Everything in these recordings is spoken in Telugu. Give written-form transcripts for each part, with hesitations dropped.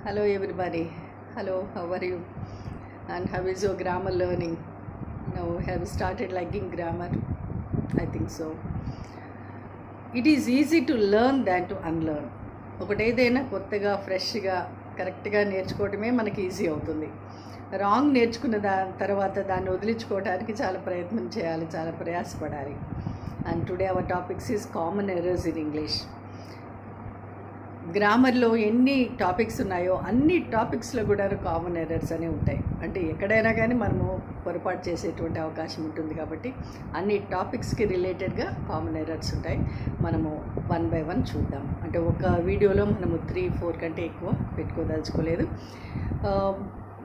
Hello everybody. Hello, how are you? And how is your grammar learning? Now have you started liking grammar? I think so. It is easy to learn than to unlearn. ఒకటేదైనా కొత్తగా ఫ్రెష్గా కరెక్ట్గా నేర్చుకోవటమే మనకి ఈజీ అవుతుంది. రాంగ్ నేర్చుకున్న తర్వాత దాన్ని వదిలించుకోవడానికి చాలా ప్రయత్నం చేయాలి, చాలా ప్రయాసపడాలి. And today our topics is common errors in English. గ్రామర్లో ఎన్ని టాపిక్స్ ఉన్నాయో అన్ని టాపిక్స్లో కూడా కామన్ ఎర్రర్స్ అనేవి ఉంటాయి. అంటే ఎక్కడైనా కానీ మనము పొరపాటు చేసేటువంటి అవకాశం ఉంటుంది కాబట్టి అన్ని టాపిక్స్కి రిలేటెడ్గా కామన్ ఎర్రర్స్ ఉంటాయి. మనము 1 by 1 చూద్దాం. అంటే ఒక వీడియోలో మనము 3-4 కంటే ఎక్కువ పెట్టుకోదలుచుకోలేదు.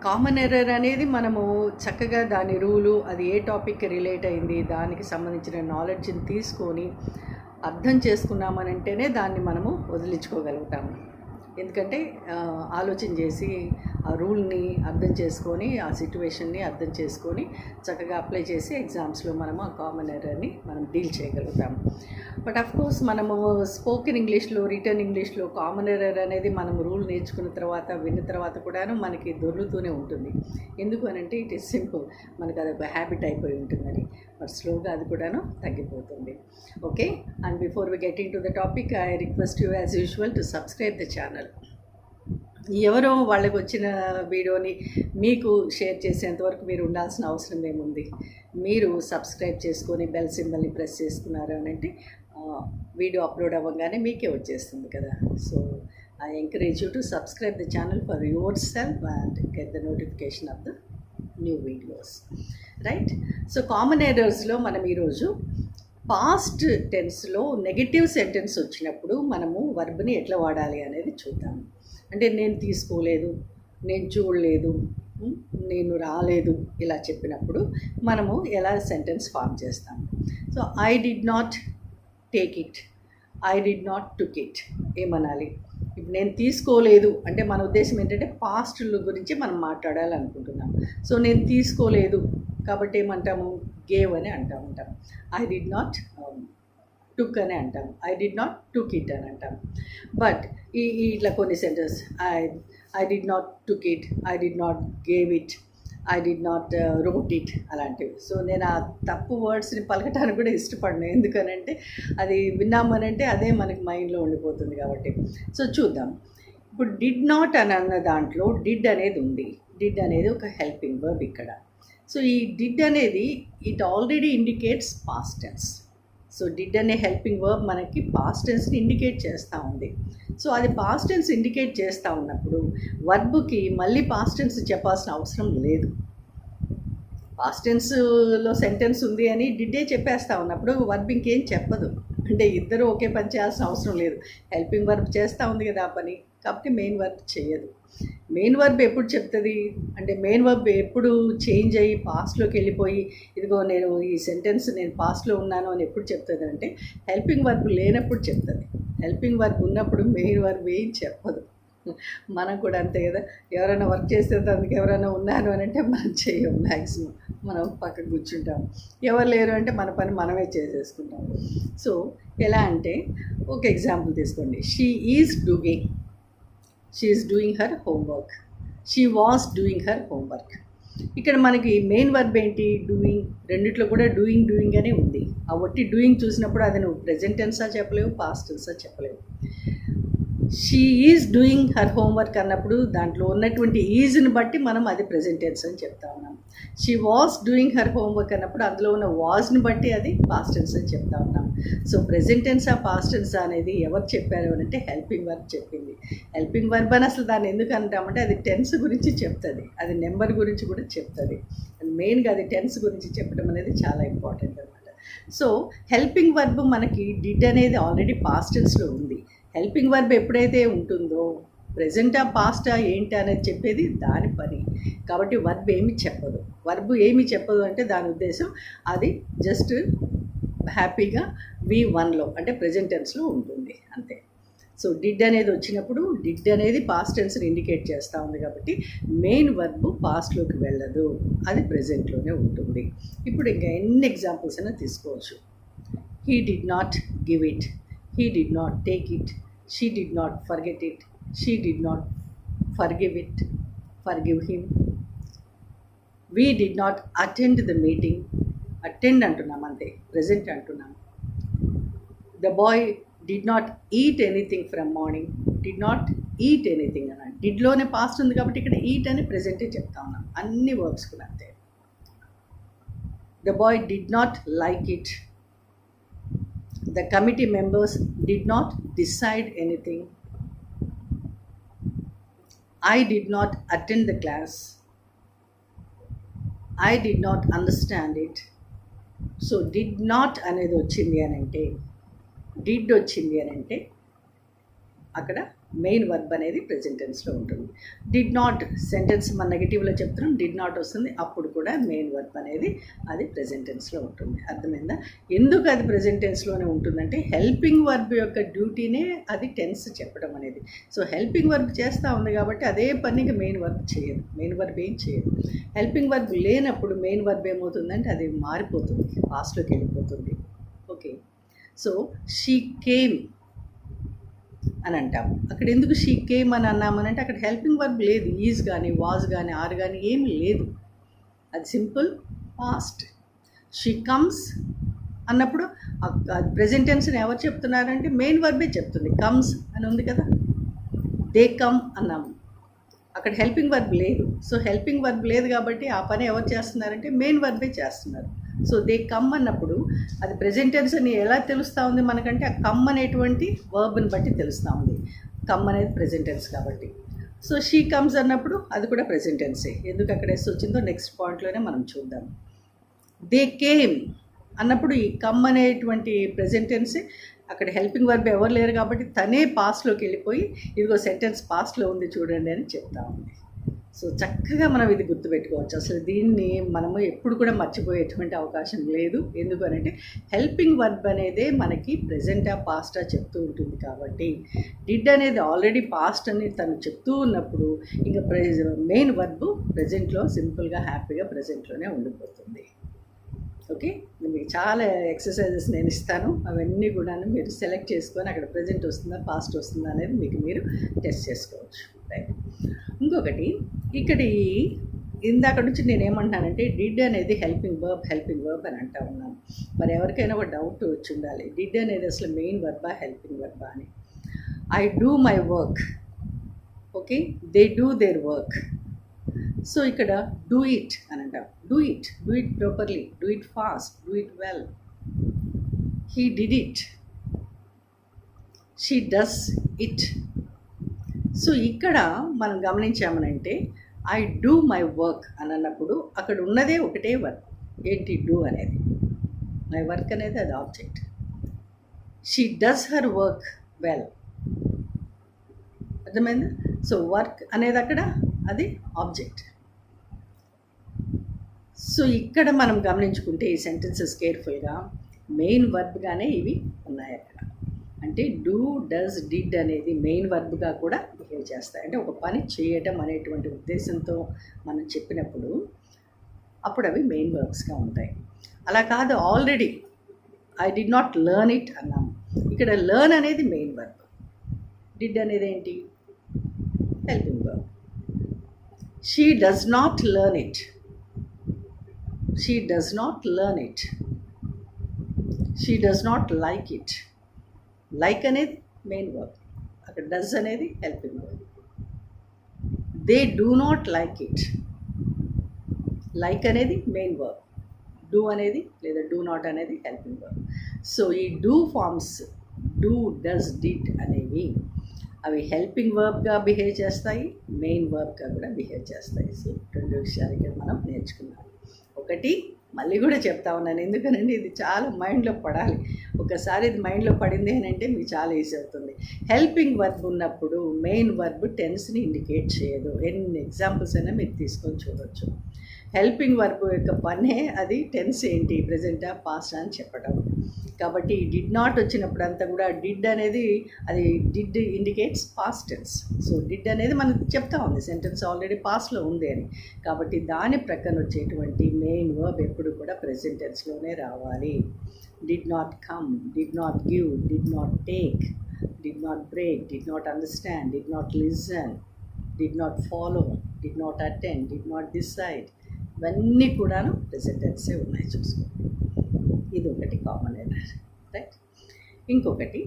కామన్ ఎర్రర్ అనేది మనము చక్కగా దాని రూలు, అది ఏ టాపిక్కి రిలేట్ అయింది, దానికి సంబంధించిన నాలెడ్జ్ని తీసుకొని అర్థం చేసుకున్నామనంటేనే దాన్ని మనము వదిలించుకోగలుగుతాము. ఎందుకంటే ఆలోచన చేసి ఆ రూల్ని అర్థం చేసుకొని, ఆ సిట్యువేషన్ని అర్థం చేసుకొని చక్కగా అప్లై చేసి ఎగ్జామ్స్లో మనము ఆ కామన్ ఎర్రర్ని మనం డీల్ చేయగలుగుతాము. బట్ ఆఫ్ కోర్స్ మనము స్పోకెన్ ఇంగ్లీష్లో, రిటర్న్ ఇంగ్లీష్లో కామన్ ఎర్రర్ అనేది మనం రూల్ నేర్చుకున్న తర్వాత, విన్న తర్వాత కూడాను మనకి దొర్లుతూనే ఉంటుంది. ఎందుకు అనంటే ఇట్ ఈస్ సింపుల్, మనకు అదొక హ్యాబిట్ అయిపోయి ఉంటుందని. బట్ స్లోగా అది కూడాను తగ్గిపోతుంది. Okay, and before we getting to the topic, I request you as usual to subscribe the channel. ఎవరో వాళ్ళకి వచ్చిన వీడియోని మీకు షేర్ చేసేంతవరకు మీరు ఉండాల్సిన అవసరం ఏముంది? మీరు సబ్స్క్రైబ్ చేసుకొని బెల్ సింబల్ని ప్రెస్ చేసుకున్నారు అని అంటే వీడియో అప్లోడ్ అవ్వగానే మీకే వచ్చేస్తుంది కదా. So I encourage you to subscribe the channel for yourself and get the notification of the new videos, right? So common ఎర్రర్స్లో మనం ఈరోజు పాస్ట్ టెన్స్లో నెగటివ్ సెంటెన్స్ వచ్చినప్పుడు మనము వర్బ్ని ఎట్లా వాడాలి అనేది చూద్దాము. అంటే నేను తీసుకోలేదు, నేను చూడలేదు, నేను రాలేదు ఇలా చెప్పినప్పుడు మనము ఎలా సెంటెన్స్ ఫామ్ చేస్తాము. So I did not take it, I did not took it ఏమనాలి? ఇప్పుడు నేను తీసుకోలేదు అంటే మన ఉద్దేశం ఏంటంటే పాస్ట్ గురించి మనం మాట్లాడాలనుకుంటున్నాం. సో నేను తీసుకోలేదు కాబట్టి ఏమంటాము? గేవ్ అని ఉంటాం. ఐ డిడ్ నాట్ టుక్ అని అంటాం, I did not took it అని అంటాం. బట్ ఇట్లా కొన్ని sentence I did not took it, I did not gave it, I did not wrote it అలాంటివి. సో నేను ఆ తప్పు వర్డ్స్ని పలకటానికి కూడా ఇష్టపడను. ఎందుకనంటే అది విన్నామనంటే అదే మనకి మైండ్లో ఉండిపోతుంది కాబట్టి. సో చూద్దాం. ఇప్పుడు డిడ్ నాట్ అని అన్న దాంట్లో డిడ్ అనేది ఉంది. డిడ్ అనేది ఒక హెల్పింగ్ వర్బ్ ఇక్కడ. సో ఈ డిడ్ అనేది it already indicates past tense. So did అనే హెల్పింగ్ వర్బ్ మనకి పాస్ట్ టెన్స్ని ఇండికేట్ చేస్తూ ఉంది. సో అది పాస్ట్ టెన్స్ ఇండికేట్ చేస్తూ ఉన్నప్పుడు వర్బ్కి మళ్ళీ పాస్ట్ టెన్స్ చెప్పాల్సిన అవసరం లేదు. పాస్ట్ టెన్స్లో సెంటెన్స్ ఉంది అని డిడ్డే చెప్పేస్తూ ఉన్నప్పుడు వర్బ్ ఇంకేం చెప్పదు. అంటే ఇద్దరు ఒకే పని చేయాల్సిన అవసరం లేదు. హెల్పింగ్ వర్బ్ చేస్తూ ఉంది కదా ఆ పని, కాబట్టి మెయిన్ వర్బ్ చేయదు. మెయిన్ వర్బ్ ఎప్పుడు చెప్తుంది అంటే మెయిన్ వర్బ్ ఎప్పుడు చేంజ్ అయ్యి పాస్ట్లోకి వెళ్ళిపోయి ఇదిగో నేను ఈ సెంటెన్స్ నేను పాస్ట్లో ఉన్నాను అని ఎప్పుడు చెప్తుంది అంటే హెల్పింగ్ వర్బ్ లేనప్పుడు చెప్తుంది. హెల్పింగ్ వర్బ్ ఉన్నప్పుడు మెయిన్ వర్బ్ ఏం చెప్పదు. మనం కూడా అంతే కదా, ఎవరైనా వర్క్ చేస్తే దానికి ఎవరైనా ఉన్నాను అని అంటే మనం చేయం, మ్యాక్సిమం మనం పక్కకు కూర్చుంటాం. ఎవరు లేరు అంటే మన పని మనమే చేసేసుకుంటాం. సో ఎలా అంటే ఒక ఎగ్జాంపుల్ తీసుకోండి. She is doing her homework, she was doing her homework. ఇక్కడ మనకి మెయిన్ వర్బ్ ఏంటి? డూయింగ్. రెండిట్లో కూడా డూయింగ్ అనే ఉంది. ఆ ఒట్టి డూయింగ్ చూసినప్పుడు అది నువ్వు ప్రెజెంట్ టెన్సా చెప్పలేవు, పాస్ట్ టెన్సా చెప్పలేవు. She is doing her homework అన్నప్పుడు దాంట్లో ఉన్నటువంటి ఈజ్ని బట్టి మనం అది ప్రెజెంట్ టెన్స్ అని చెప్తా ఉన్నాం. She was doing her homework అన్నప్పుడు అందులో ఉన్న వాజ్ని బట్టి అది పాస్ట్ టెన్స్ అని చెప్తా ఉన్నాం. సో ప్రెజెంట్ టెన్సా పాస్ట్ టెన్సా అనేది ఎవరు చెప్పారు అని అంటే హెల్పింగ్ వర్బ్ చెప్పింది. హెల్పింగ్ వర్బ్ అని అసలు దాన్ని ఎందుకు అంటామంటే అది టెన్స్ గురించి చెప్తుంది, అది నెంబర్ గురించి కూడా చెప్తుంది. మెయిన్గా అది టెన్స్ గురించి చెప్పడం అనేది చాలా ఇంపార్టెంట్ అనమాట. సో హెల్పింగ్ వర్బ్ మనకి డిడ్ అనేది ఆల్రెడీ పాస్ట్ టెన్స్లో ఉంది. హెల్పింగ్ వర్బ్ ఎప్పుడైతే ఉంటుందో ప్రెజెంటా పాస్టా ఏంటి అనేది చెప్పేది దాని పని. కాబట్టి వర్బ్ ఏమి చెప్పదు అంటే దాని ఉద్దేశం అది జస్ట్ హ్యాపీగా V1లో అంటే ప్రెజెంట్ టెన్స్లో ఉంటుంది అంతే. సో డిడ్ అనేది వచ్చినప్పుడు డిడ్ అనేది పాస్ట్ టెన్స్ని ఇండికేట్ చేస్తూ ఉంది కాబట్టి మెయిన్ వర్బ్ పాస్ట్లోకి వెళ్ళదు, అది ప్రెజెంట్లోనే ఉంటుంది. ఇప్పుడు ఇంకా ఎన్ని ఎగ్జాంపుల్స్ అయినా తీసుకోవచ్చు. He did not give it, he did not take it, she did not forget it, she did not forgive it, forgive him. We did not attend the meeting, attend అంటున్నాం అంతే, ప్రజెంట్ అంటున్నాం. The boy did not eat anything from morning, did not eat anything అన్నాడు. డిడ్లోనే పాస్ట్ ఉంది కాబట్టి ఇక్కడ ఈట్ అని ప్రెజెంటే చెప్తా ఉన్నాం, అన్ని వర్బ్స్ కూడా అంతే. The boy did not like it, the committee members did not decide anything, I did not attend the class, I did not understand it. So did not అనేది వచ్చింది అని అంటే, did వచ్చింది అని అంటే అక్కడ మెయిన్ వర్బ్ అనేది ప్రెజెంట్ టెన్స్లో ఉంటుంది. డిడ్ నాట్ సెంటెన్స్ మన నెగిటివ్లో చెప్తున్నాం, డిడ్ నాట్ వస్తుంది, అప్పుడు కూడా మెయిన్ వర్బ్ అనేది అది ప్రెజెంట్ టెన్స్లో ఉంటుంది. అర్థమైందా? ఎందుకు అది ప్రెజెంట్ టెన్స్లోనే ఉంటుందంటే హెల్పింగ్ వర్బ్ యొక్క డ్యూటీనే అది టెన్స్ చెప్పడం అనేది. సో హెల్పింగ్ వర్బ్ చేస్తూ ఉంది కాబట్టి అదే పనికి మెయిన్ వర్బ్ చేయదు, మెయిన్ వర్బ్ ఏం చేయదు. హెల్పింగ్ వర్బ్ లేనప్పుడు మెయిన్ వర్బ్ ఏమవుతుందంటే అది మారిపోతుంది, పాస్ట్లోకి వెళ్ళిపోతుంది. ఓకే, సో షీ కేమ్ అని అంటాం. అక్కడ ఎందుకు షీ కేమ్ అని అన్నామనంటే అక్కడ హెల్పింగ్ వర్బ్ లేదు, ఈజ్ కానీ వాజ్ కానీ ఆర్ కానీ ఏమీ లేదు, అది సింపుల్ పాస్ట్. షీ కమ్స్ అన్నప్పుడు ప్రెజెంట్ టెన్స్ని ఎవరు చెప్తున్నారంటే మెయిన్ వర్బే చెప్తుంది, కమ్స్ అని ఉంది కదా. దే కమ్ అన్నాము, అక్కడ హెల్పింగ్ వర్బ్ లేదు. సో హెల్పింగ్ వర్బ్ లేదు కాబట్టి ఆ పని ఎవరు చేస్తున్నారంటే మెయిన్ వర్బే చేస్తున్నారు. సో దే కమ్ అన్నప్పుడు అది ప్రెజెంట్ టెన్స్ అని ఎలా తెలుస్తూ ఉంది మనకంటే ఆ కమ్ అనేటువంటి వర్బ్ని బట్టి తెలుస్తూ ఉంది. కమ్ అనేది ప్రెజెంట్ టెన్స్ కాబట్టి. సో షీ కమ్స్ అన్నప్పుడు అది కూడా ప్రెజెంట్ టెన్సే. ఎందుకు అక్కడ ఎస్ వచ్చిందో నెక్స్ట్ పాయింట్లోనే మనం చూద్దాం. దే కేమ్ అన్నప్పుడు ఈ కమ్ అనేటువంటి ప్రెజెంట్ టెన్సే, అక్కడ హెల్పింగ్ వర్బ్ ఎవరు లేరు కాబట్టి తనే పాస్ట్లోకి వెళ్ళిపోయి ఇదిగో సెంటెన్స్ పాస్ట్లో ఉంది చూడండి అని చెప్తా ఉంది. సో చక్కగా మనం ఇది గుర్తుపెట్టుకోవచ్చు. అసలు దీన్ని మనము ఎప్పుడు కూడా మర్చిపోయేటువంటి అవకాశం లేదు. ఎందుకు అంటే హెల్పింగ్ వర్బ్ అనేదే మనకి ప్రెజెంటా పాస్టా చెప్తూ ఉంటుంది కాబట్టి డిడ్ అనేది ఆల్రెడీ పాస్ట్ అని తను చెప్తూ ఉన్నప్పుడు ఇంకా మెయిన్ వర్బ్ ప్రెజెంట్లో సింపుల్గా హ్యాపీగా ప్రెజెంట్లోనే ఉండిపోతుంది. ఓకే, మీకు చాలా ఎక్సర్సైజెస్ నేను ఇస్తాను, అవన్నీ కూడా మీరు సెలెక్ట్ చేసుకొని అక్కడ ప్రెజెంట్ వస్తుందా పాస్ట్ వస్తుందా అనేది మీకు మీరు టెస్ట్ చేసుకోవచ్చు. రైట్, ఇంకొకటి ఇక్కడ ఇందాక నుంచి నేను ఏమంటున్నానంటే డిడ్ అనేది హెల్పింగ్ వర్బ్ అని అంటా ఉన్నాను. మరి ఎవరికైనా ఒక డౌట్ వచ్చి ఉండాలి, డిడ్ అనేది అసలు మెయిన్ వర్బా హెల్పింగ్ వర్బా అని. I do my work, okay, they do their work. So ఇక్కడ డూ ఇట్ అని అంటాం, do it properly, do it fast, do it well. He did it, she does it. So ఇక్కడ మనం గమనించామనంటే ఐ డూ మై వర్క్ అని అన్నప్పుడు అక్కడ ఉన్నదే ఒకటే వర్క్, ఏంటి డూ అనేది. మై వర్క్ అనేది అది object. She does her work well, అర్థమైందా? సో వర్క్ అనేది అక్కడ అది ఆబ్జెక్ట్. సో ఇక్కడ మనం గమనించుకుంటే ఈ సెంటెన్సెస్ కేర్ఫుల్గా మెయిన్ వర్బ్గానే ఇవి ఉన్నాయి అక్కడ. అంటే డూ, డస్, డిడ్ అనేది మెయిన్ వర్బ్గా కూడా బిహేవ్ చేస్తాయి. అంటే ఒక పని చేయటం అనేటువంటి ఉద్దేశంతో మనం చెప్పినప్పుడు అప్పుడు అవి మెయిన్ వర్బ్స్గా ఉంటాయి. అలా కాదు already I did not learn it అన్నాము, ఇక్కడ లెర్న్ అనేది మెయిన్ వర్బ్, డిడ్ అనేది ఏంటి helping verb. She does not learn it, she does not learn it. She does not like it, like అనేది మెయిన్ వర్బ్, అక్కడ డస్ అనేది helping verb. They do not like it, like అనేది మెయిన్ వర్బ్, డూ అనేది లేదా డూ నాట్ అనేది హెల్పింగ్ వర్బ్. సో ఈ do forms do, does, did అనేవి అవి హెల్పింగ్ వర్బ్గా బిహేవ్ చేస్తాయి, మెయిన్ వర్బ్గా కూడా బిహేవ్ చేస్తాయి. సో రెండు విషయాలు ఇక్కడ మనం నేర్చుకున్నాం. ఒకటి మళ్ళీ కూడా చెప్తా ఉన్నాను, ఎందుకనంటే ఇది చాలా మైండ్లో పడాలి. ఒకసారి ఇది మైండ్లో పడింది అని అంటే మీకు చాలా ఈజీ అవుతుంది. హెల్పింగ్ వర్బ్ ఉన్నప్పుడు మెయిన్ వర్బ్ టెన్స్ని ఇండికేట్ చేయదు. ఎన్ని ఎగ్జాంపుల్స్ అయినా మీరు తీసుకొని చూడవచ్చు. హెల్పింగ్ వర్బ్ యొక్క పనే అది టెన్స్ ఏంటి ప్రెజెంటా పాస్ట్ అని చెప్పడం. కాబట్టి డిడ్ నాట్ వచ్చినప్పుడు అంతా కూడా డిడ్ అనేది అది did indicates past tense. So did అనేది మనకు చెప్తా ఉంది సెంటెన్స్ ఆల్రెడీ పాస్ట్లో ఉంది అని. కాబట్టి దాని ప్రక్కన వచ్చేటువంటి మెయిన్ వర్బ్ ఎప్పుడు కూడా ప్రెజెంట్ టెన్స్లోనే రావాలి. Did not come, did not give, did not take, did not break, did not understand, did not listen. Did not follow, did not attend, did not decide, ఇవన్నీ కూడాను ప్రెజెంట్ టెన్సే ఉన్నాయి. చూసుకోండి, ఇది ఒకటి కామన్ ఎర్రర్, రైట్. ఇంకొకటి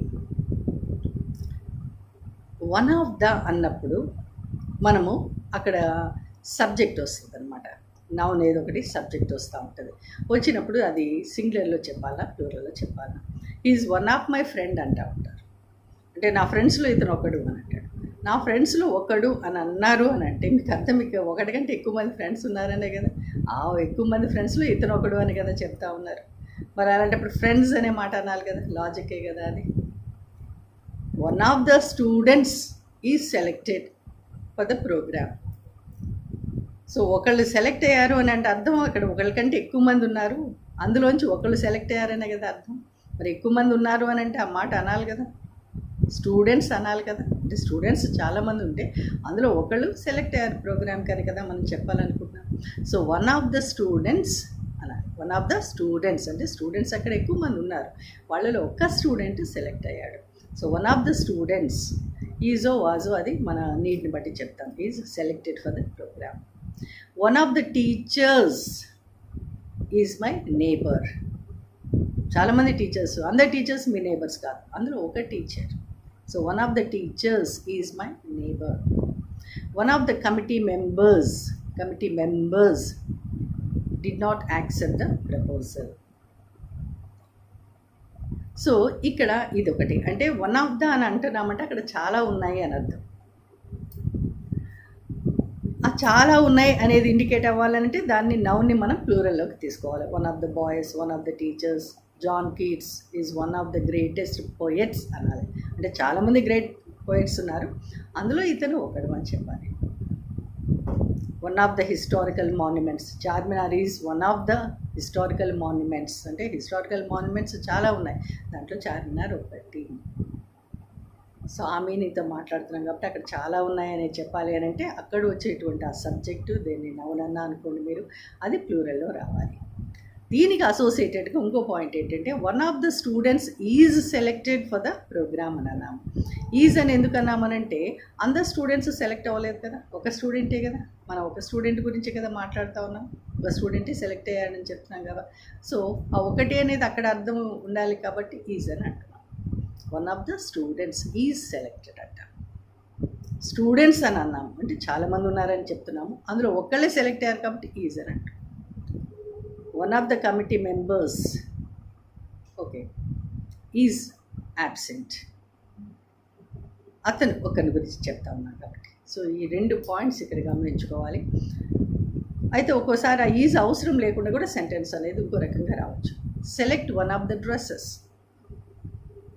వన్ ఆఫ్ ద అన్నప్పుడు మనము అక్కడ సబ్జెక్ట్ వస్తుంది అనమాట. నౌన్ ఏదో ఒకటి సబ్జెక్ట్ వస్తూ ఉంటుంది. వచ్చినప్పుడు అది సింగులర్లో చెప్పాలా, ప్లూరల్లో చెప్పాలా. Is one of my friend అంటూ ఉంటారు. అంటే నా ఫ్రెండ్స్లో ఇతను ఒకడు అని అంటాడు. నా ఫ్రెండ్స్లో ఒకడు అని అన్నారు అని అంటే మీకు అర్థం, మీకు ఒకటి కంటే ఎక్కువ మంది ఫ్రెండ్స్ ఉన్నారనే కదా. ఎక్కువ మంది ఫ్రెండ్స్లో ఇతను ఒకడు అని కదా చెప్తా ఉన్నారు. మరి అలాంటప్పుడు ఫ్రెండ్స్ అనే మాట అనాలి కదా, లాజికే కదా అది. One of the students is selected for the programme. So ఒకళ్ళు సెలెక్ట్ అయ్యారు అని అంటే అర్థం అక్కడ ఒకళ్ళకంటే ఎక్కువ మంది ఉన్నారు, అందులోంచి ఒకళ్ళు సెలెక్ట్ అయ్యారనే కదా అర్థం. మరి ఎక్కువ మంది ఉన్నారు అని అంటే ఆ మాట అనాలి కదా, స్టూడెంట్స్ అనాలి కదా. అంటే స్టూడెంట్స్ చాలామంది ఉంటే అందులో ఒకళ్ళు సెలెక్ట్ అయ్యారు ప్రోగ్రామ్ కానీ కదా మనం చెప్పాలనుకుంటున్నాం. So one of the students అనాలి. వన్ ఆఫ్ ద స్టూడెంట్స్ అంటే స్టూడెంట్స్ అక్కడ ఎక్కువ మంది ఉన్నారు, వాళ్ళలో ఒక్క స్టూడెంట్ సెలెక్ట్ అయ్యాడు. So one of the students ఈజో వాజో అది మన నీడ్ని బట్టి చెప్తాం, is selected for the program. One of the teachers is my neighbour. చాలామంది టీచర్స్, అందరు టీచర్స్ మీ నేబర్స్ కాదు, అందులో ఒక teacher. So one of the teachers is my neighbour. One of the committee members did not accept the proposal. So ఇక్కడ ఇదొకటి, అంటే వన్ ఆఫ్ ద అని అంటున్నామంటే అక్కడ చాలా ఉన్నాయి అని అర్థం. ఆ చాలా ఉన్నాయి అనేది ఇండికేట్ అవ్వాలంటే దాన్ని నౌన్ని మనం ప్లూరల్లోకి తీసుకోవాలి. One of the boys, one of the teachers, John Keats is one of the greatest poets అనాలి. అంటే చాలామంది గ్రేట్ పోయెట్స్ ఉన్నారు, అందులో ఇతను ఒకడు అని చెప్పాలి. One of the historical monuments, Charminar is one of the historical monuments. అంటే హిస్టారికల్ మాన్యుమెంట్స్ చాలా ఉన్నాయి, దాంట్లో చార్మినార్ ఒకటి. సో నీతో మాట్లాడుతున్నాం కాబట్టి అక్కడ చాలా ఉన్నాయని చెప్పాలి అని అంటే అక్కడ వచ్చేటువంటి ఆ సబ్జెక్టు, దీన్ని నౌనన్నా అనుకోండి మీరు, అది ప్లూరల్లో రావాలి. దీనికి అసోసియేటెడ్గా ఇంకో పాయింట్ ఏంటంటే one of the students is selected for the programme అని అన్నాము. ఈజ్ అని ఎందుకు అన్నామనంటే అందరు స్టూడెంట్స్ సెలెక్ట్ అవ్వలేదు కదా, ఒక స్టూడెంటే కదా, మనం ఒక స్టూడెంట్ గురించి కదా మాట్లాడుతూ ఉన్నాం, ఒక స్టూడెంటే సెలెక్ట్ అయ్యాడని చెప్తున్నాం కదా. సో ఆ ఒకటి అనేది అక్కడ అర్థం ఉండాలి కాబట్టి ఈజ్ అని అంటున్నాం. One of the students is selected అంట. స్టూడెంట్స్ అని అన్నాము అంటే చాలామంది ఉన్నారని చెప్తున్నాము, అందులో ఒక్కళ్ళే సెలెక్ట్ అయ్యారు కాబట్టి ఈజ్ అని అంటాం. One of the committee members okay is absent, అతను ఒకరి గురించి చెప్తా ఉన్నాం కాబట్టి. సో ఈ రెండు పాయింట్స్ ఇక్కడ గమనించుకోవాలి. అయితే ఒక్కోసారి ఆ ఈజ్ అవసరం లేకుండా కూడా సెంటెన్స్ అనేది ఇంకో రకంగా రావచ్చు. Select one of the dresses,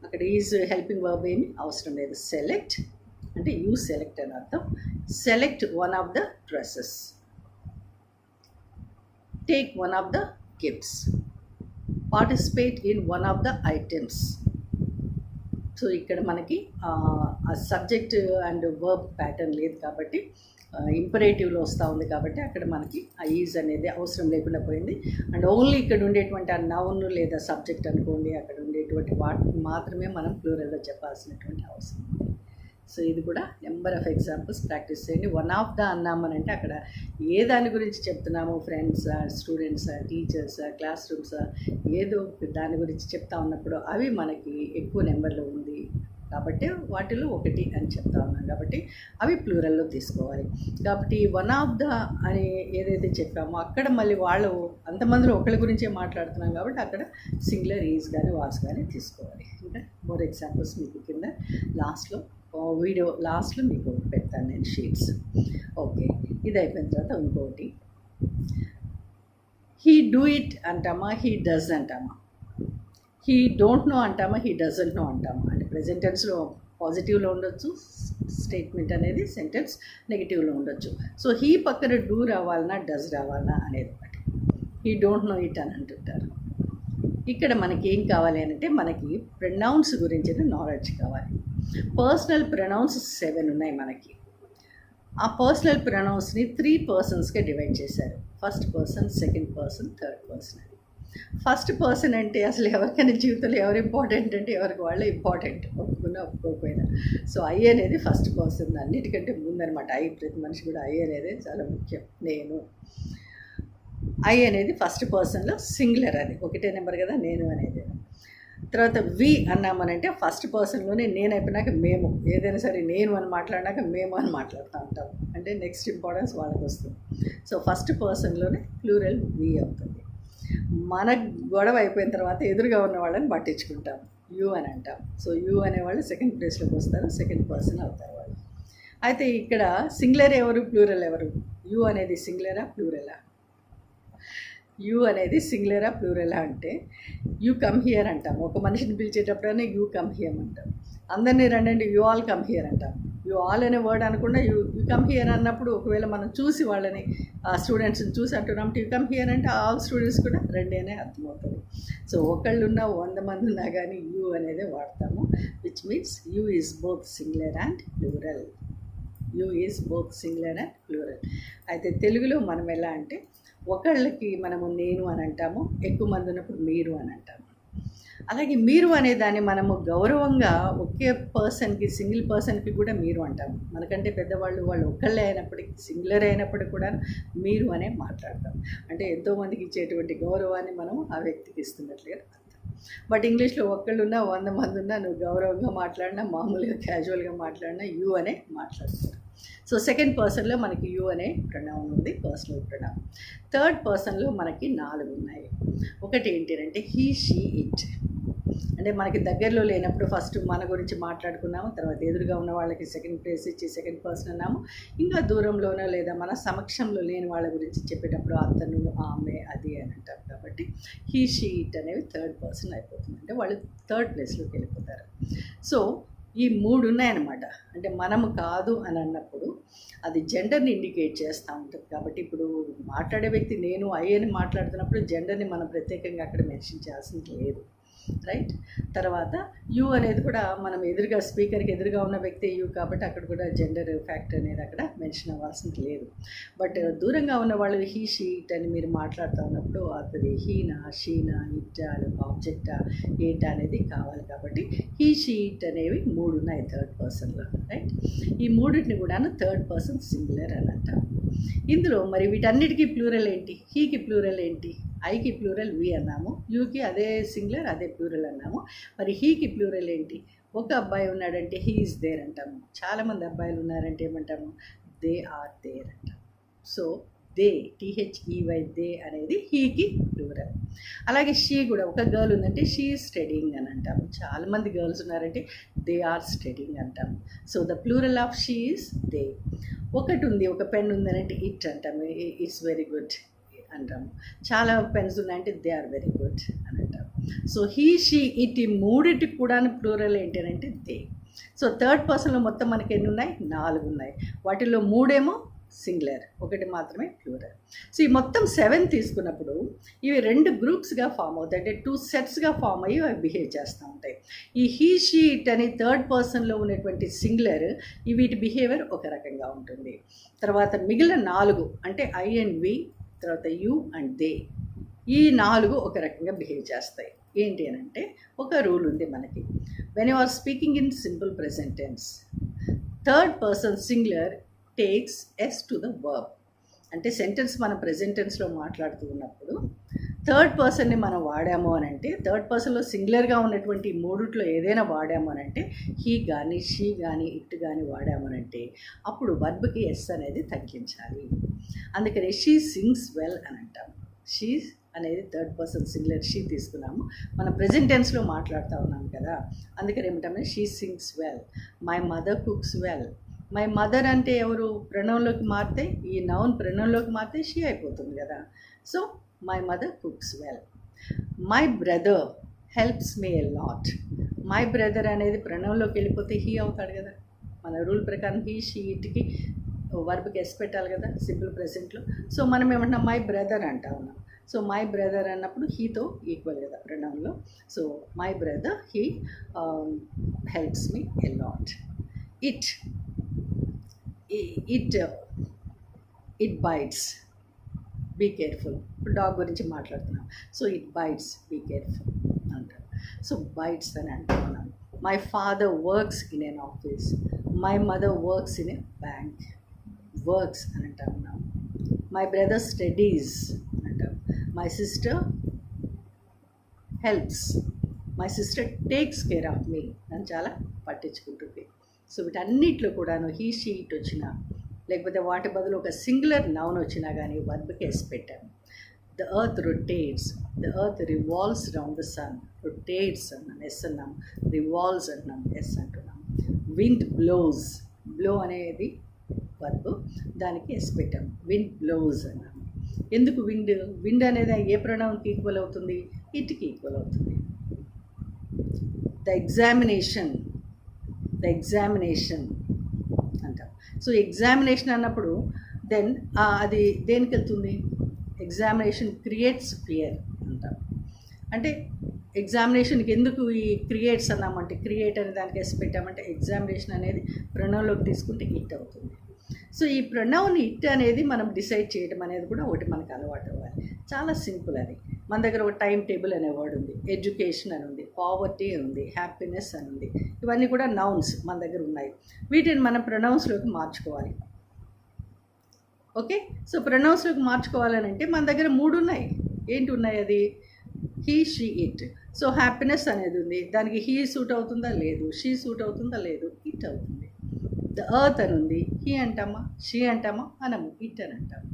అక్కడ ఈజ్ హెల్పింగ్ వర్బ్ ఏమి అవసరం లేదు, సెలెక్ట్ అంటే యూ సెలెక్ట్ అని అర్థం. Select one of the dresses, take one of the gifts, participate in one of the items. So ఇక్కడ మనకి ఆ సబ్జెక్ట్ అండ్ వర్బ్ ప్యాటర్న్ లేదు కాబట్టి ఇంపరేటివ్లో వస్తూ ఉంది కాబట్టి అక్కడ మనకి ఆ ఈజ్ అనేది అవసరం లేకుండా పోయింది. అండ్ ఓన్లీ ఇక్కడ ఉండేటువంటి ఆ నౌన్ లేదా సబ్జెక్ట్ అనుకోండి, అక్కడ ఉండేటువంటి వాటిని మాత్రమే మనం ప్లూరల్లో చెప్పాల్సినటువంటి అవసరం ఉంది. సో ఇది కూడా నెంబర్ ఆఫ్ ఎగ్జాంపుల్స్ ప్రాక్టీస్ చేయండి. వన్ ఆఫ్ ద అన్నామనంటే అక్కడ ఏ దాని గురించి చెప్తున్నాము, ఫ్రెండ్సా, స్టూడెంట్సా, టీచర్సా, క్లాస్ రూమ్సా, ఏదో దాని గురించి చెప్తా ఉన్నప్పుడు అవి మనకి ఎక్కువ నెంబర్లో ఉంది కాబట్టి వాటిలో ఒకటి అని చెప్తా ఉన్నాం కాబట్టి అవి ప్లూరల్లో తీసుకోవాలి. కాబట్టి వన్ ఆఫ్ ద అని ఏదైతే చెప్పామో అక్కడ మళ్ళీ వాళ్ళు అంతమందిలో ఒకరి గురించే మాట్లాడుతున్నాం కాబట్టి అక్కడ సింగులర్ ఈజ్ కానీ వాస్ కానీ తీసుకోవాలి. ఇంకా మోర్ ఎగ్జాంపుల్స్ మీకు కింద వీడియో లాస్ట్లో మీకు పెడతాను నేను షీట్స్. ఓకే, ఇది అయిపోయిన తర్వాత ఇంకోటి, హీ డూ ఇట్ అంటామా, హీ డస్ అంటామా, హీ డోంట్ నో అంటామా, హీ డజంట్ నో అంటామా. అంటే ప్రెజెంట్ టెన్స్లో పాజిటివ్లో ఉండొచ్చు స్టేట్మెంట్ అనేది, సెంటెన్స్ నెగిటివ్లో ఉండొచ్చు. సో హీ పక్కన డూ రావాలన్నా డస్ రావాలన్నా అనేది ఒకటి. హీ డోంట్ నో ఇట్ అని అంటుంటారు. ఇక్కడ మనకి ఏం కావాలి అంటే మనకి ప్రొనౌన్స్ గురించిన నాలెడ్జ్ కావాలి. పర్సనల్ ప్రొనౌన్స్ 7 ఉన్నాయి మనకి. ఆ పర్సనల్ ప్రొనౌన్స్ని 3 పర్సన్స్గా డివైడ్ చేశారు, first person, second person, third person. First person అంటే అసలు ఎవరికైనా జీవితంలో ఎవరు ఇంపార్టెంట్ అంటే ఎవరికి వాళ్ళే ఇంపార్టెంట్, ఒప్పుకున్నా ఒప్పుకోకపోయినా. సో ఐ అనేది ఫస్ట్ పర్సన్ అన్నిటికంటే ముందనమాట. ఐ ప్రతి మనిషి కూడా ఐ అనేది చాలా ముఖ్యం. నేను ఐ అనేది ఫస్ట్ పర్సన్లో సింగులర్, అది ఒకటే నెంబర్ కదా నేను అనేది. తర్వాత వి అన్నామనంటే ఫస్ట్ పర్సన్లోనే నేను అయిపోయినాక మేము, ఏదైనా సరే నేను అని మాట్లాడినాక మేము అని మాట్లాడుతూ ఉంటాం, అంటే నెక్స్ట్ ఇంపార్టెన్స్ వాళ్ళకి వస్తుంది. సో ఫస్ట్ పర్సన్లోనే ప్లూరల్ వి అవుతుంది. మన గొడవ అయిపోయిన తర్వాత ఎదురుగా ఉన్న వాళ్ళని పట్టించుకుంటాం, యూ అని అంటాం. సో యూ అనేవాళ్ళు సెకండ్ ప్లేస్లోకి వస్తారు, సెకండ్ పర్సన్ అవుతారు వాళ్ళు. అయితే ఇక్కడ సింగులర్ ఎవరు, ప్లూరల్ ఎవరు? యూ అనేది సింగులరా ప్లూరలా? యూ అనేది సింగులరా ప్లూరలా అంటే యూ కమ్ హియర్ అంటాం. ఒక మనిషిని పిలిచేటప్పుడనే యూ కమ్ హియర్ అంటాం. అందరినీ రండి యూ ఆల్ కమ్ హియర్ అంటాం. యూ ఆల్ అనే వర్డ్ అనకుండా యూ కమ్ హియర్ అన్నప్పుడు ఒకవేళ మనం చూసి వాళ్ళని ఆ స్టూడెంట్స్ని చూసి అంటున్నాం యూ కమ్ హియర్ అంటే ఆల్ స్టూడెంట్స్ కూడా రండి అనే అర్థమవుతుంది. సో ఒకళ్ళు ఉన్నా 100 మంది ఉన్నా కానీ యూ అనేది వాడతాము, which means you is both singular and plural. You is both singular and plural. అయితే తెలుగులో మనం ఎలా అంటే ఒకళ్ళకి మనము నేను అని అంటాము, ఎక్కువ మంది ఉన్నప్పుడు మీరు అని అంటాము. అలాగే మీరు అనే దాన్ని మనము గౌరవంగా ఒకే పర్సన్కి, సింగిల్ పర్సన్కి కూడా మీరు అంటాము. మనకంటే పెద్దవాళ్ళు వాళ్ళు ఒక్కళ్ళే అయినప్పటికీ, సింగులర్ అయినప్పటికీ కూడా మీరు అనే మాట్లాడతాం. అంటే ఎంతోమందికి ఇచ్చేటువంటి గౌరవాన్ని మనం ఆ వ్యక్తికి ఇస్తున్నట్లుగా అర్థం. బట్ ఇంగ్లీష్లో ఒక్కళ్ళు ఉన్నా 100 మంది ఉన్నా నువ్వు గౌరవంగా మాట్లాడినా, మామూలుగా క్యాజువల్గా మాట్లాడినా యూ అనే మాట్లాడతారు. సో సెకండ్ పర్సన్లో మనకి యూ అనే ప్రొనౌన్ ఉంది, పర్సనల్ ప్రొనౌన్. థర్డ్ పర్సన్లో మనకి 4 ఉన్నాయి. ఒకటి ఏంటి అంటే హీ, షీ, ఇట్. అంటే మనకి దగ్గరలో లేనప్పుడు ఫస్ట్ మన గురించి మాట్లాడుకున్నాము, తర్వాత ఎదురుగా ఉన్న వాళ్ళకి సెకండ్ ప్లేస్ ఇచ్చి సెకండ్ పర్సన్ అన్నాము. ఇంకా దూరంలోనో లేదా మన సమక్షంలో లేని వాళ్ళ గురించి చెప్పేటప్పుడు అతను, ఆమె, అది అని అంటారు. కాబట్టి హీ, షీ, ఇట్ అనేవి థర్డ్ పర్సన్ అయిపోతుంది, అంటే వాళ్ళు థర్డ్ ప్లేస్లోకి వెళ్ళిపోతారు. సో ఈ 3 ఉన్నాయన్నమాట. అంటే మనము కాదు అని అన్నప్పుడు అది జెండర్ని ఇండికేట్ చేస్తూ ఉంటుంది. కాబట్టి ఇప్పుడు మాట్లాడే వ్యక్తి నేను ఐ అని మాట్లాడుతున్నప్పుడు జెండర్ని మనం ప్రత్యేకంగా అక్కడ మెన్షన్ చేయాల్సింది లేదు, రైట్. తర్వాత యూ అనేది కూడా మనం ఎదురుగా స్పీకర్కి ఎదురుగా ఉన్న వ్యక్తి యూ, కాబట్టి అక్కడ కూడా జెండర్ ఫ్యాక్టర్ అనేది అక్కడ మెన్షన్ అవ్వాల్సింది లేదు. బట్ దూరంగా ఉన్న వాళ్ళు హీ, షీ, ఇట్ అని మీరు మాట్లాడుతూ ఉన్నప్పుడు అది హీనా, షీనా, ఇట్ అదొక ఆబ్జెక్టా ఏంటా అనేది కావాలి. కాబట్టి హీ, షీ, ఇట్ అనేవి 3 ఉన్నాయి థర్డ్ పర్సన్లో, రైట్. ఈ 3టిని కూడా థర్డ్ పర్సన్ సింగులర్ అని అంటాం. ఇందులో మరి వీటన్నిటికీ ప్లూరల్ ఏంటి? హీకి ప్లూరల్ ఏంటి? ఐకి ప్లూరల్ వి అన్నాము, యూకి అదే సింగులర్ అదే ప్లూరల్ అన్నాము. మరి హీకి ప్లూరల్ ఏంటి? ఒక అబ్బాయి ఉన్నాడంటే హీ ఈజ్ దేర్ అంటాము. చాలామంది అబ్బాయిలు ఉన్నారంటే ఏమంటాము? దే ఆర్ దేర్ అంటాము. సో దే, THEY, దే అనేది హీకి ప్లూరల్. అలాగే షీ కూడా, ఒక గర్ల్ ఉందంటే షీ ఈజ్ స్టడీయింగ్ అని అంటాము. చాలామంది గర్ల్స్ ఉన్నారంటే దే ఆర్ స్టడీయింగ్ అంటాము. So the plural of she is they. ఒకటి ఉంది, ఒక పెన్ ఉందనంటే ఇట్ అంటాము, ఇట్స్ వెరీ గుడ్ అంటాము. చాలా పెన్స్ ఉన్నాయంటే దే ఆర్ వెరీ గుడ్ అని అంటాము. సో హీ, షీ, ఇట్, ఈ 3టికి కూడా ప్లూరల్ ఏంటి అని అంటే దే. సో థర్డ్ పర్సన్లో మొత్తం మనకి ఎన్ని ఉన్నాయి? 4 ఉన్నాయి. వాటిల్లో 3 సింగులర్, ఒకటి మాత్రమే ప్లూరల్. సో ఈ మొత్తం 7 తీసుకున్నప్పుడు ఇవి 2 గ్రూప్స్గా ఫామ్ అవుతాయి, అంటే 2 సెట్స్గా ఫామ్ అయ్యి అవి బిహేవ్ చేస్తూ ఉంటాయి. ఈ హీ, షీ, ఇట్ అని థర్డ్ పర్సన్లో ఉన్నటువంటి సింగులర్, వీటి బిహేవియర్ ఒక రకంగా ఉంటుంది. తర్వాత మిగిలిన 4 అంటే ఐ అండ్ వి, తర్వాత యూ అండ్ దే, ఈ 4 ఒక రకంగా బిహేవ్ చేస్తాయి. ఏంటి అని అంటే ఒక రూల్ ఉంది మనకి. When you are speaking in simple present tense, third person singular takes S to the verb. అంటే సెంటెన్స్ మనం ప్రెజెంట్ టెన్స్లో మాట్లాడుతూ ఉన్నప్పుడు థర్డ్ పర్సన్ని మనం వాడాము అని అంటే, థర్డ్ పర్సన్లో సింగులర్గా ఉన్నటువంటి 3ట్లో ఏదైనా వాడాము అని అంటే, హీ కానీ, షీ కానీ, ఇట్ కానీ వాడాము అని అంటే అప్పుడు వర్బ్కి ఎస్ అనేది తగ్గించాలి. అందుకని షీ సింగ్స్ వెల్ అని అంటాము. షీ అనేది థర్డ్ పర్సన్ సింగులర్, షీ తీసుకున్నాము, మనం ప్రెజెంట్ టెన్స్లో మాట్లాడుతూ ఉన్నాము కదా, అందుకని ఏమిటంటే she sings well. My mother cooks well. My mother అంటే ఎవరు? ప్రణవంలోకి మారితే, ఈ నౌన్ ప్రణవంలోకి మారితే షీ అయిపోతుంది కదా. So my mother cooks well. My brother helps me a lot. My brother అనేది ప్రణవంలోకి వెళ్ళిపోతే హీ అవుతాడు కదా. మన రూల్ ప్రకారం హీ, షీ, ఇట్కి వర్బ్కి ఎస్ పెట్టాలి కదా సింపుల్ ప్రెజెంట్లో. సో మనం ఏమంటున్నాం? మై బ్రదర్ అంటా ఉన్నాం. సో మై బ్రదర్ అన్నప్పుడు హీతో ఈక్వల్ కదా ప్రణవంలో. So my brother he helps me a lot. It it bites. Be careful. ఇప్పుడు డాగ్ గురించి మాట్లాడుతున్నాం. So it bites, be careful అంటారు. సో బైట్స్ అని అంటున్నాం. My father works in an office, my mother works in a bank. Works అని అంటున్నాం. మై బ్రదర్ స్టడీస్ అంటాం. My sister helps, my sister takes care of me అని చాలా పట్టించుకుంటుంది. సో వీటన్నిటిలో కూడాను హీ షీ ఇట్ వచ్చినా, లేకపోతే వాటి బదులు ఒక సింగులర్ నౌన్ వచ్చినా కానీ వర్బ్కి ఎస్ పెట్టాము. The earth rotates, the earth revolves round the sun. Rotates అన్నాం, ఎస్ అన్నాం. రివాల్వ్స్ అన్నాం, ఎస్ అంటున్నాం. విండ్ బ్లోస్, బ్లో అనేది వర్బ్, దానికి ఎస్ పెట్టాము. విండ్ బ్లోస్ అన్నాము. ఎందుకు విండ్? విండ్ అనేది ఏ ప్రొనౌన్కి ఈక్వల్ అవుతుంది? ఇట్కి ఈక్వల్ అవుతుంది. ద ఎగ్జామినేషన్, ద ఎగ్జామినేషన్ అంటాం. సో ఎగ్జామినేషన్ అన్నప్పుడు దెన్ అది దేనికి వెళ్తుంది? ఎగ్జామినేషన్ క్రియేట్స్ ఫియర్ అంటాం. అంటే ఎగ్జామినేషన్కి ఎందుకు ఈ క్రియేట్స్ అన్నామంటే, క్రియేట్ అనే దానికి ఎస్ పెట్టామంటే ఎగ్జామినేషన్ అనేది ప్రొనౌన్లోకి తీసుకుంటే ఇట్ అవుతుంది. సో ఈ ప్రొనౌన్ ఇట్ అనేది మనం డిసైడ్ చేయడం అనేది కూడా ఒకటి మనకు అలవాటు అవ్వాలి. చాలా సింపుల్ అది. మన దగ్గర ఒక టైం టేబుల్ అనే వర్డ్ ఉంది, ఎడ్యుకేషన్ అని ఉంది, పావర్టీ అని ఉంది, హ్యాపీనెస్ అని ఉంది. ఇవన్నీ కూడా నౌన్స్ మన దగ్గర ఉన్నాయి. వీటిని మనం ప్రొనౌన్స్లోకి మార్చుకోవాలి. ఓకే, సో ప్రొనౌన్స్లోకి మార్చుకోవాలని అంటే మన దగ్గర 3 ఉన్నాయి. ఏంటి ఉన్నాయి? అది he, she, it. So happiness అనేది ఉంది, దానికి హీ సూట్ అవుతుందా? లేదు. షీ సూట్ అవుతుందా? లేదు. ఇట్ అవుతుంది. ద ఎర్త్ అని ఉంది, హీ అంటామా, షీ అంటామా, అనము, ఇట్ అని అంటాము.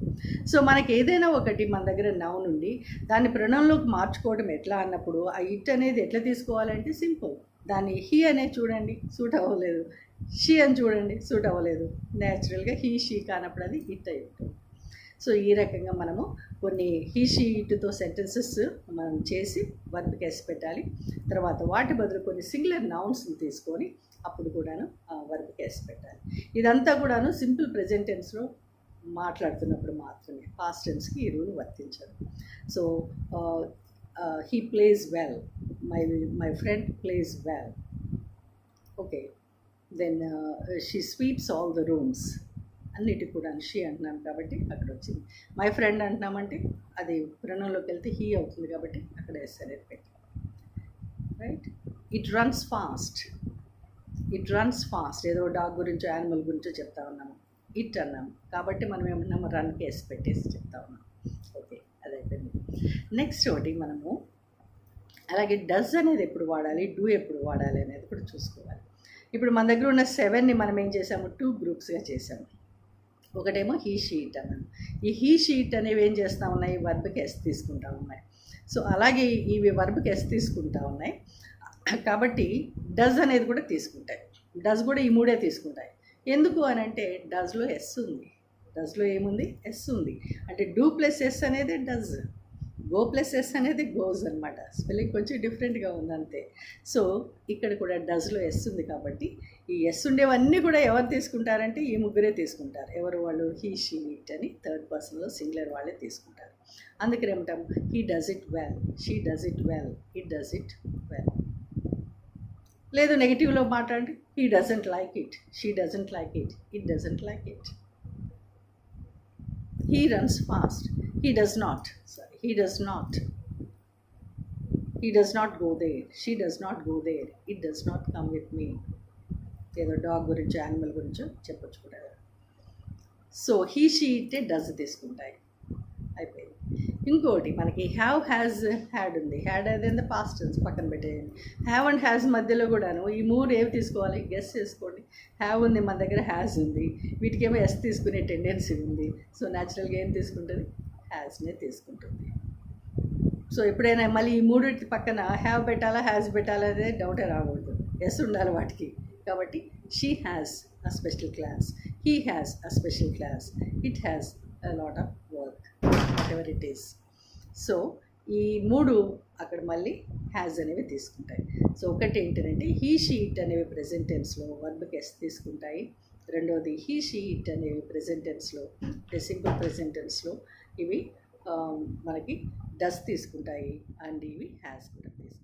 సో మనకి ఏదైనా ఒకటి మన దగ్గర నౌన్ ఉండి దాన్ని ప్రొనౌన్లోకి మార్చుకోవడం ఎట్లా అన్నప్పుడు ఆ ఇట్ అనేది ఎట్లా తీసుకోవాలంటే సింపుల్. దాన్ని హీ అనేది చూడండి, సూట్ అవ్వలేదు. షీ అని చూడండి, సూట్ అవ్వలేదు. న్యాచురల్గా హీ, షీ కానప్పుడు అది ఇట్ అయి ఉంటుంది. సో ఈ రకంగా మనము కొన్ని హీ, షీ, ఇట్తో సెంటెన్సెస్ మనం చేసి వర్బ్కి ఎస్ పెట్టాలి. తర్వాత వాటి బదులు కొన్ని సింగులర్ నౌన్స్ని తీసుకొని అప్పుడు కూడాను వర్బ్కి ఎస్ పెట్టాలి. ఇదంతా కూడాను సింపుల్ ప్రెజెంట్ టెన్స్లో మాట్లాడుతున్నప్పుడు మాత్రమే. పాస్ట్ టెన్స్కి ఈ రూల్ వర్తించదు. So he plays well, my friend plays well. Okay, then she sweeps all the rooms. అన్నిటికి కూడా షీ అంటున్నాం కాబట్టి అక్కడ వచ్చింది. మై ఫ్రెండ్ అంటున్నామంటే అది ప్రొనౌన్లోకి వెళ్తే హీ అవుతుంది కాబట్టి అక్కడ ఎస్ అనేది పెట్టాం. Right. It runs fast, it runs fast. ఏదో డాగ్ గురించో యానిమల్ గురించో చెప్తా ఉన్నాము, ఇట్ అన్నాము కాబట్టి మనం ఏమన్నాము, రన్కి ఎస్ పెట్టేసి చెప్తా ఉన్నాం. ఓకే, అదైపోయింది. నెక్స్ట్ ఒకటి మనము అలాగే డస్ అనేది ఎప్పుడు వాడాలి, డూ ఎప్పుడు వాడాలి అనేది కూడా చూసుకోవాలి. ఇప్పుడు మన దగ్గర ఉన్న 7ని మనం ఏం చేసాము, 2 గ్రూప్స్గా చేసాము. ఒకటేమో హీ, షీ, ఇట్ అన్నాము. ఈ హీ, షీ, ఇట్ అనేవి ఏం చేస్తూ ఉన్నాయి, వర్బ్కి ఎస్ తీసుకుంటా ఉన్నాయి. సో అలాగే ఇవి వర్బ్కి ఎస్ తీసుకుంటా ఉన్నాయి కాబట్టి డస్ అనేది కూడా తీసుకుంటాయి. డస్ కూడా ఈ 3 తీసుకుంటాయి. ఎందుకు అని అంటే డస్లో ఎస్ ఉంది. డస్లో ఏముంది, ఎస్ ఉంది. అంటే డూ ప్లస్ ఎస్ అనేది డస్, గో ప్లస్ ఎస్ అనేది గోస్ అనమాట. స్పెల్లింగ్ కొంచెం డిఫరెంట్గా ఉంది అంతే. సో ఇక్కడ కూడా డస్లో ఎస్ ఉంది కాబట్టి ఈ ఎస్ ఉండేవన్నీ కూడా ఎవరు తీసుకుంటారంటే ఈ 3 తీసుకుంటారు. ఎవరు వాళ్ళు? హీ, షీ, ఇట్ అని థర్డ్ పర్సన్లో సింగులర్ వాళ్ళే తీసుకుంటారు. అందుకని ఏమంటాం, he does it well, she does it well, it does it well. లేదు నెగిటివ్లో మాట్లాడండి, he doesn't like it, she doesn't like it, it doesn't like it. He runs fast, he does not go there, she does not go there, it does not come with me. ఏదో డాగ్ గురించో యానిమల్ గురించో చెప్పొచ్చుకుంటారు. So he, she, it does తీసుకుంటాయి. అయిపోయింది. ఇంకోటి మనకి హ్యావ్, హ్యాజ్, హ్యాడ్ ఉంది. హ్యాడ్ అనేది పాస్ట్ టెన్స్ పక్కన పెట్టేయండి. హ్యావ్ అండ్ హ్యాజ్ మధ్యలో కూడాను ఈ 3 ఏవి తీసుకోవాలి, గెస్ చేసుకోండి. హ్యావ్ ఉంది మన దగ్గర, హ్యాజ్ ఉంది. వీటికేమో ఎస్ తీసుకునే టెండెన్సీ ఉంది. సో న్యాచురల్గా ఏం తీసుకుంటుంది, హ్యాజ్నే తీసుకుంటుంది. సో ఎప్పుడైనా మళ్ళీ ఈ 3 పక్కన హ్యావ్ పెట్టాలా, హ్యాజ్ పెట్టాలా అనేది డౌటే రాకూడదు. ఎస్ ఉండాలి వాటికి. కాబట్టి she has a special class, he has a special class, it has a lot of work, whatever it is. So ఈ 3 అక్కడ మళ్ళీ హ్యాజ్ అనేవి తీసుకుంటాయి. సో ఒకటి ఏంటంటే హీ, షీ, ఇట్ అనేవి ప్రెజెంట్ టెన్స్లో వర్బ్కి ఎస్ తీసుకుంటాయి. రెండోది హీ, షీ, ఇట్ అనేవి ప్రెజెంట్ టెన్స్లో, సింపుల్ ప్రెజెంట్ టెన్స్లో ఇవి మనకి డస్ తీసుకుంటాయి. అండ్ ఇవి హ్యాస్ కూడా తీసుకుంటాయి.